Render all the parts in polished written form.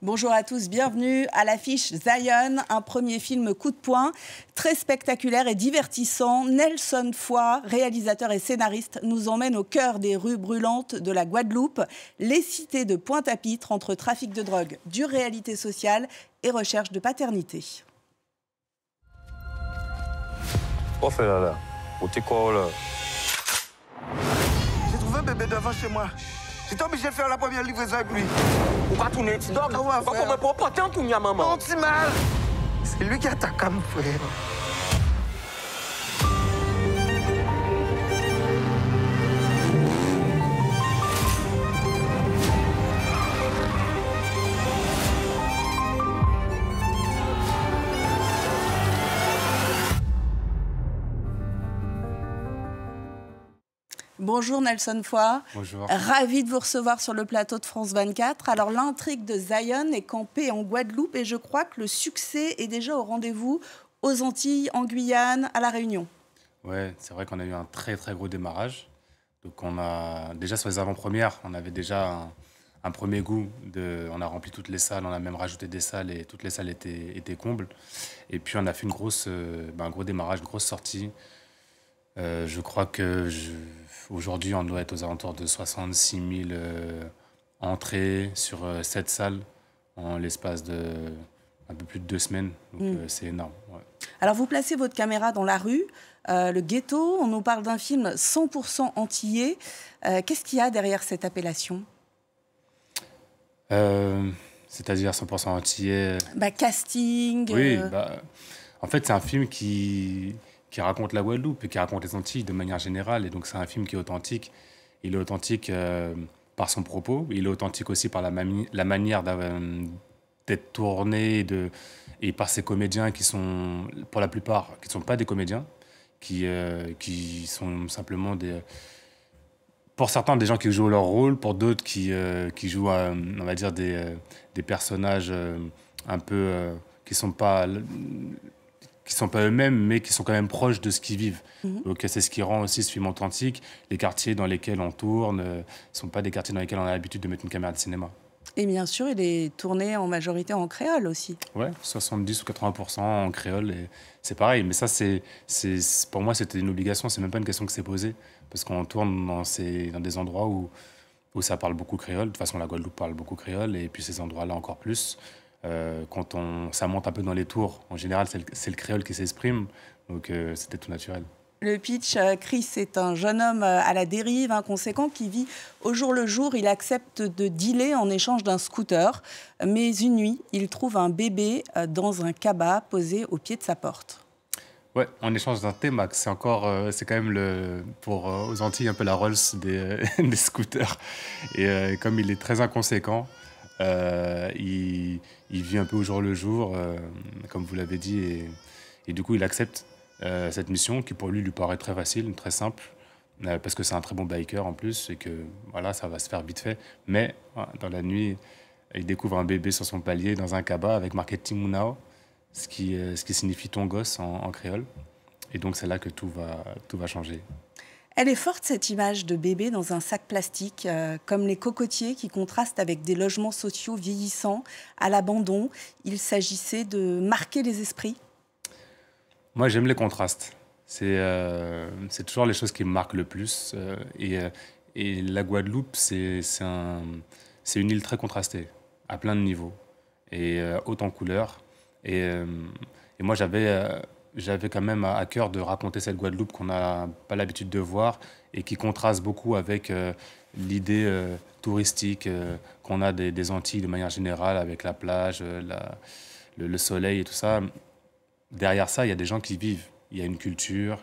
Bonjour à tous, bienvenue à l'affiche Zion, un premier film coup de poing, très spectaculaire et divertissant. Nelson Foy, réalisateur et scénariste, nous emmène au cœur des rues brûlantes de la Guadeloupe, les cités de Pointe-à-Pitre, entre trafic de drogue, dure réalité sociale et recherche de paternité. Quoi fait là? Où t'es quoi là? J'ai trouvé un bébé devant chez moi. J'étais obligé de faire la première livraison avec lui. Où va tourner, petit dog? Pourquoi pas porter un tournier à maman? Non, petit mal. C'est lui qui attaque mon frère. Bonjour Nelson Foy. Bonjour. Ravi de vous recevoir sur le plateau de France 24. Alors l'intrigue de Zion est campée en Guadeloupe et je crois que le succès est déjà au rendez-vous aux Antilles, en Guyane, à La Réunion. Ouais, c'est vrai qu'on a eu un très gros démarrage. Donc on a déjà sur les avant-premières, on avait déjà un premier goût. On a rempli toutes les salles, on a même rajouté des salles et toutes les salles étaient combles. Et puis on a fait un gros démarrage, une grosse sortie. Je crois que aujourd'hui, on doit être aux alentours de 66 000 entrées sur 7 salles en l'espace de un peu plus de 2 semaines. Donc c'est énorme. Ouais. Alors vous placez votre caméra dans la rue, le ghetto. On nous parle d'un film 100% antillais. Qu'est-ce qu'il y a derrière cette appellation? C'est-à-dire 100% antillais. Casting. Oui, en fait, c'est un film qui raconte la Guadeloupe et qui raconte les Antilles de manière générale. Et donc, c'est un film qui est authentique. Il est authentique par son propos. Il est authentique aussi par la manière d'être tourné et par ses comédiens qui sont, pour la plupart, qui ne sont pas des comédiens, qui sont simplement pour certains, des gens qui jouent leur rôle, pour d'autres qui jouent, on va dire, des personnages un peu qui ne sont pas eux-mêmes, mais qui sont quand même proches de ce qu'ils vivent. Donc c'est ce qui rend aussi ce film authentique. Les quartiers dans lesquels on tourne ne sont pas des quartiers dans lesquels on a l'habitude de mettre une caméra de cinéma. Et bien sûr, il est tourné en majorité en créole aussi. Ouais, 70 ou 80% en créole, et c'est pareil. Mais ça, pour moi, c'était une obligation. C'est même pas une question que c'est posée, parce qu'on tourne dans des endroits où ça parle beaucoup créole. De toute façon, la Guadeloupe parle beaucoup créole, et puis ces endroits-là encore plus. Quand ça monte un peu dans les tours, en général, c'est le créole qui s'exprime, donc c'était tout naturel. Le pitch, Chris est un jeune homme à la dérive, inconséquent, qui vit au jour le jour. Il accepte de dealer en échange d'un scooter, mais une nuit, il trouve un bébé dans un cabas posé au pied de sa porte. Ouais, en échange d'un T-Max, c'est quand même aux Antilles un peu la Rolls des scooters. Et comme il est très inconséquent, il vit un peu au jour le jour, comme vous l'avez dit, et du coup il accepte cette mission qui pour lui paraît très facile, très simple, parce que c'est un très bon biker en plus, et que voilà, ça va se faire vite fait. Mais dans la nuit, il découvre un bébé sur son palier dans un cabas avec marqué Timunao, ce qui signifie ton gosse en créole. Et donc c'est là que tout va changer. Elle est forte, cette image de bébé dans un sac plastique, comme les cocotiers qui contrastent avec des logements sociaux vieillissants, à l'abandon. Il s'agissait de marquer les esprits. Moi, j'aime les contrastes. C'est toujours les choses qui me marquent le plus. Et la Guadeloupe, c'est une île très contrastée, à plein de niveaux, et haute en couleurs. Et moi, j'avais quand même à cœur de raconter cette Guadeloupe qu'on n'a pas l'habitude de voir et qui contraste beaucoup avec l'idée touristique qu'on a des Antilles de manière générale, avec la plage, le soleil et tout ça. Derrière ça, il y a des gens qui vivent. Il y a une culture,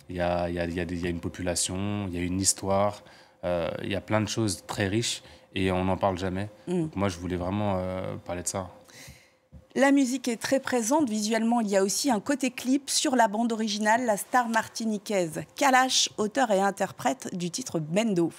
il y a une population, il y a une histoire, il y a plein de choses très riches et on n'en parle jamais. Donc moi, je voulais vraiment parler de ça. La musique est très présente. Visuellement, il y a aussi un côté clip sur la bande originale, la star martiniquaise Kalash, auteur et interprète du titre Bendo.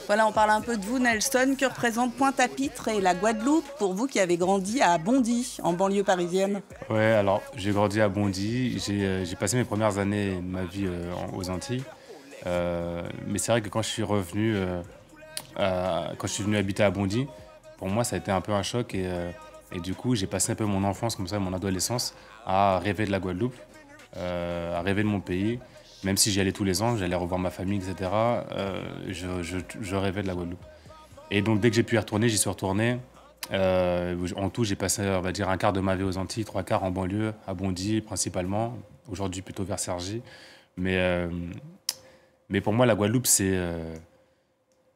Voilà, on parle un peu de vous, Nelson. Que représente Pointe-à-Pitre et la Guadeloupe pour vous qui avez grandi à Bondy, en banlieue parisienne? Ouais, alors j'ai grandi à Bondy. J'ai passé mes premières années de ma vie aux Antilles. Mais c'est vrai que quand je suis revenu, quand je suis venu habiter à Bondy, pour moi ça a été un peu un choc. Et du coup, j'ai passé un peu mon enfance, comme ça, mon adolescence, à rêver de la Guadeloupe, à rêver de mon pays. Même si j'y allais tous les ans, j'allais revoir ma famille, etc. Je rêvais de la Guadeloupe. Et donc, dès que j'ai pu y retourner, j'y suis retourné. En tout, j'ai passé, on va dire, un quart de ma vie aux Antilles, 3 quarts en banlieue, à Bondy principalement. Aujourd'hui, plutôt vers Cergy. Mais pour moi, la Guadeloupe,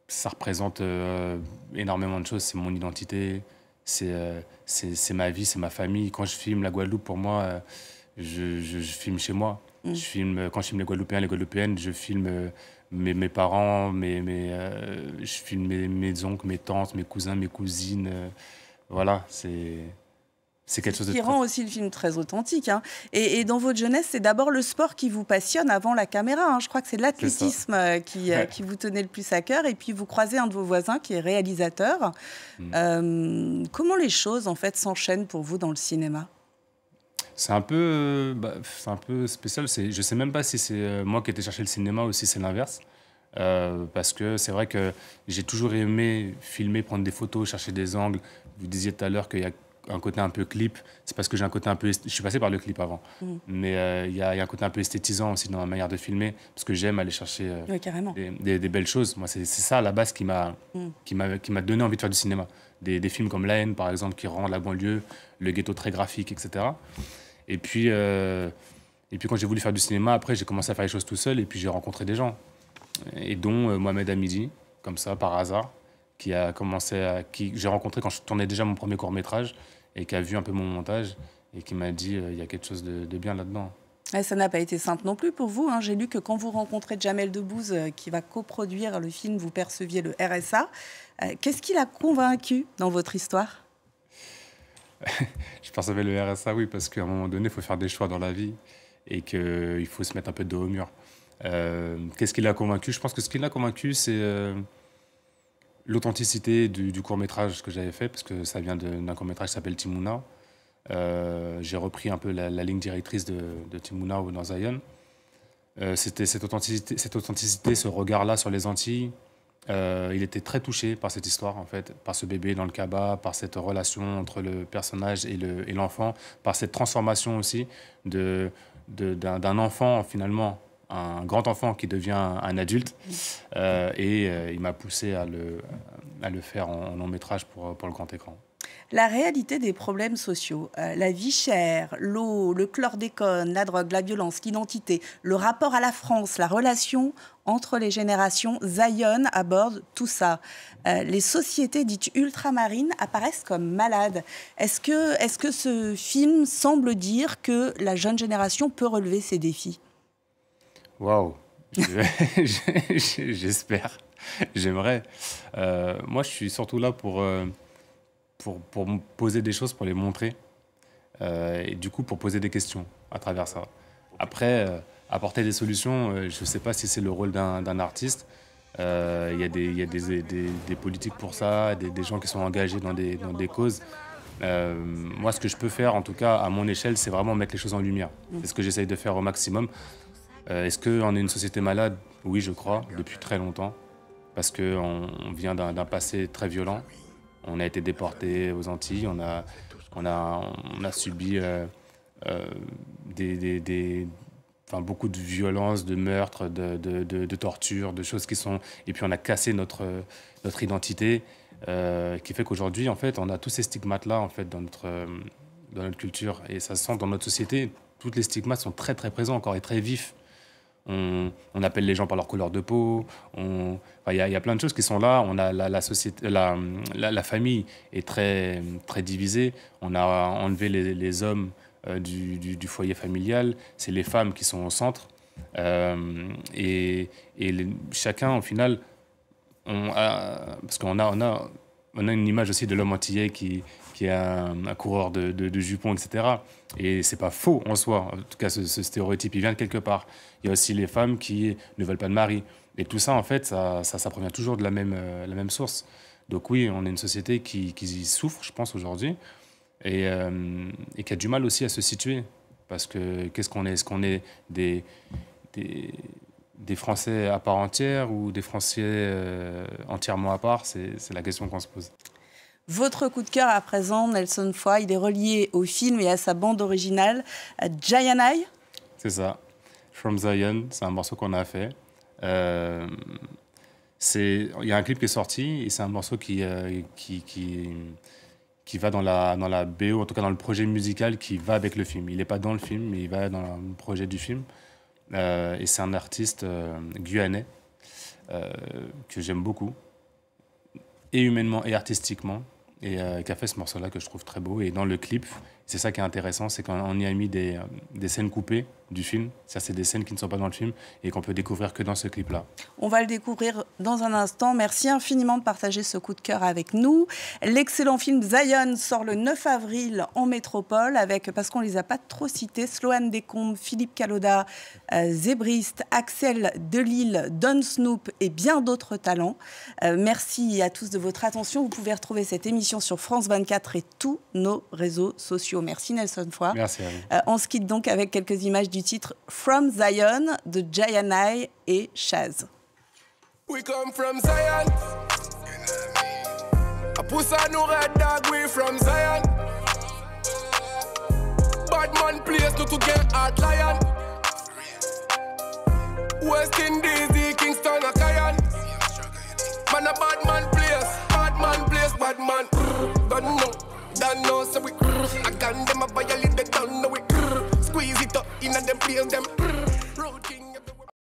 ça représente énormément de choses. C'est mon identité, c'est ma vie, c'est ma famille. Quand je filme la Guadeloupe, pour moi, je filme chez moi. Quand je filme les Guadeloupéens, les Guadeloupéennes, je filme mes parents, je filme mes oncles, mes tantes, mes cousins, mes cousines. Voilà, c'est quelque chose de qui rend aussi le film très authentique. Hein. Et dans votre jeunesse, c'est d'abord le sport qui vous passionne avant la caméra. Hein. Je crois que c'est l'athlétisme qui vous tenait le plus à cœur. Et puis vous croisez un de vos voisins qui est réalisateur. Comment les choses en fait s'enchaînent pour vous dans le cinéma? C'est un peu spécial. Je sais même pas si c'est moi qui ai été chercher le cinéma ou si c'est l'inverse. Parce que c'est vrai que j'ai toujours aimé filmer, prendre des photos, chercher des angles. Vous disiez tout à l'heure qu'il y a un côté un peu clip. C'est parce que j'ai un côté un peu... Je suis passé par le clip avant. Mais il y a un côté un peu esthétisant aussi dans ma manière de filmer. Parce que j'aime aller chercher des belles choses. Moi, c'est ça à la base qui m'a donné envie de faire du cinéma. Des films comme La Haine, par exemple, qui rendent la banlieue, le ghetto très graphique, etc. Et puis quand j'ai voulu faire du cinéma, après, j'ai commencé à faire les choses tout seul et puis j'ai rencontré des gens. Et dont Mohamed Hamidi, comme ça, par hasard, qui j'ai rencontré quand je tournais déjà mon premier court-métrage et qui a vu un peu mon montage et qui m'a dit il y a quelque chose de bien là-dedans. Et ça n'a pas été simple non plus pour vous. Hein. J'ai lu que quand vous rencontrez Jamel Debbouze, qui va coproduire le film, vous perceviez le RSA. Qu'est-ce qui l'a convaincu dans votre histoire? Je percevais le RSA, oui, parce qu'à un moment donné, il faut faire des choix dans la vie et qu'il faut se mettre un peu de dos au mur. Qu'est-ce qui l'a convaincu? Je pense que ce qui l'a convaincu, c'est l'authenticité du court-métrage que j'avais fait, parce que ça vient d'un court-métrage qui s'appelle Timouna. J'ai repris un peu la ligne directrice de Timouna dans Zion. C'était cette authenticité, ce regard-là sur les Antilles. Il était très touché par cette histoire, en fait, par ce bébé dans le cabas, par cette relation entre le personnage et l'enfant, par cette transformation aussi d'un enfant, finalement, un grand enfant qui devient un adulte. Il m'a poussé à le faire en long métrage pour le grand écran. La réalité des problèmes sociaux, la vie chère, l'eau, le chlordécone, la drogue, la violence, l'identité, le rapport à la France, la relation entre les générations, Zion aborde tout ça. Les sociétés dites ultramarines apparaissent comme malades. Est-ce que ce film semble dire que la jeune génération peut relever ces défis? Waouh, j'espère, j'aimerais. Moi, je suis surtout là pour me poser des choses, pour les montrer, et du coup pour poser des questions à travers ça. Après, apporter des solutions, je ne sais pas si c'est le rôle d'un artiste. Il y a des politiques pour ça, des gens qui sont engagés dans des causes. Moi, ce que je peux faire, en tout cas à mon échelle, c'est vraiment mettre les choses en lumière. C'est ce que j'essaye de faire au maximum. Est-ce qu'on est une société malade? Oui, je crois, depuis très longtemps, parce qu'on vient d'un passé très violent. On a été déportés aux Antilles, on a subi beaucoup de violences, de meurtres, de tortures, de choses qui sont... Et puis on a cassé notre identité, qui fait qu'aujourd'hui, en fait, on a tous ces stigmates-là, en fait, dans notre culture. Et ça se sent dans notre société. Tous les stigmates sont très, très présents encore et très vifs. On appelle les gens par leur couleur de peau. Il y a plein de choses qui sont là. On a la famille est très, très divisée. On a enlevé les hommes du foyer familial. C'est les femmes qui sont au centre. Chacun, au final, parce qu'on a une image aussi de l'homme antillais qui est un coureur de jupons, etc. Et c'est pas faux en soi. En tout cas, ce stéréotype, il vient de quelque part. Il y a aussi les femmes qui ne veulent pas de mari. Et tout ça, en fait, ça provient toujours de la même source. Donc oui, on est une société qui souffre, je pense, aujourd'hui, et qui a du mal aussi à se situer. Parce que qu'est-ce qu'on est? Est-ce qu'on est des Français à part entière ou des Français entièrement à part? C'est la question qu'on se pose. Votre coup de cœur à présent, Nelson Foy, il est relié au film et à sa bande originale, Jayanai. C'est ça. From Zion, c'est un morceau qu'on a fait. Il y a un clip qui est sorti et c'est un morceau qui va dans la BO, en tout cas dans le projet musical qui va avec le film. Il n'est pas dans le film, mais il va dans le projet du film. Et c'est un artiste guyanais que j'aime beaucoup, et humainement et artistiquement, et qui a fait ce morceau-là que je trouve très beau. Et dans le clip, c'est ça qui est intéressant, c'est qu'on y a mis des scènes coupées du film. Ça, c'est des scènes qui ne sont pas dans le film et qu'on peut découvrir que dans ce clip-là. On va le découvrir dans un instant. Merci infiniment de partager ce coup de cœur avec nous. L'excellent film Zion sort le 9 avril en métropole avec, parce qu'on ne les a pas trop cités, Sloane Descombes, Philippe Caloda, Zébriste, Axel Delille, Don Snoop et bien d'autres talents. Merci à tous de votre attention. Vous pouvez retrouver cette émission sur France 24 et tous nos réseaux sociaux. Merci Nelson Foy. Merci à vous. On se quitte donc avec quelques images du titre From Zion de Jayanai et Chaz. We come from Zion. A pussy no red dog, we from Zion. Bad man place to get hot lion. West Indies, the Kingston, a Cayenne. Man a bad man place, bad man place, bad man. Don't know, so we I can